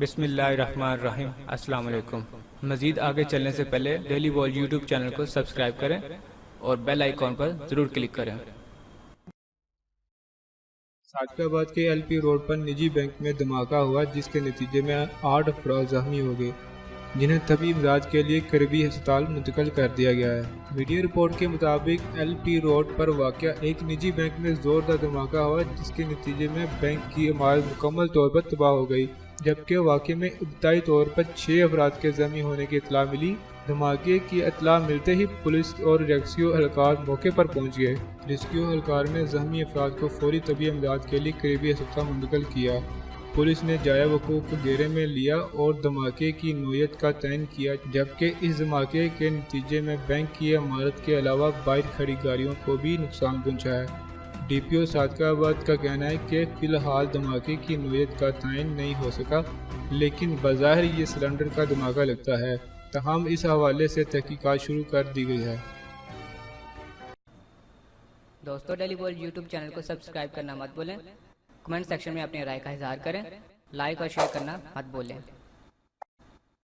بسم اللہ الرحمن الرحیم۔ السلام علیکم۔ مزید آگے چلنے سے پہلے ڈیلی وال یوٹیوب چینل کو سبسکرائب کریں اور بیل آئیکن پر ضرور کلک کریں۔ صادق آباد کے ایل پی روڈ پر نجی بینک میں دھماکہ ہوا، جس کے نتیجے میں 8 افراد زخمی ہو گئے، جنہیں طبی امداد کے لیے قریبی ہسپتال منتقل کر دیا گیا ہے۔ میڈیا رپورٹ کے مطابق ایل پی روڈ پر واقع ایک نجی بینک میں زوردار دھماکہ ہوا، جس کے نتیجے میں بینک کی عمارت مکمل طور پر تباہ ہو گئی، جبکہ واقعے میں ابتدائی طور پر 6 افراد کے زخمی ہونے کی اطلاع ملی۔ دھماکے کی اطلاع ملتے ہی پولیس اور ریسکیو اہلکار موقع پر پہنچ گئے۔ ریسکیو اہلکار نے زخمی افراد کو فوری طبی امداد کے لیے قریبی ہسپتال منتقل کیا۔ پولیس نے جائے وقوع کو گھیرے میں لیا اور دھماکے کی نوعیت کا تعین کیا، جبکہ اس دھماکے کے نتیجے میں بینک کی عمارت کے علاوہ باہر کھڑی گاڑیوں کو بھی نقصان پہنچا ہے۔ ڈی پی او صادق آباد کا کہنا ہے کہ فی الحال دھماکے کی نوعیت کا تعین نہیں ہو سکا، لیکن بظاہر یہ سلنڈر کا دھماکہ لگتا ہے، تاہم اس حوالے سے تحقیقات شروع کر دی گئی ہے۔ دوستو، ڈیلی ورلڈ یوٹیوب چینل کو سبسکرائب کرنا مت بھولیں، کمنٹ سیکشن میں اپنی رائے کا اظہار کریں، لائک اور شیئر کرنا مت بھولیں۔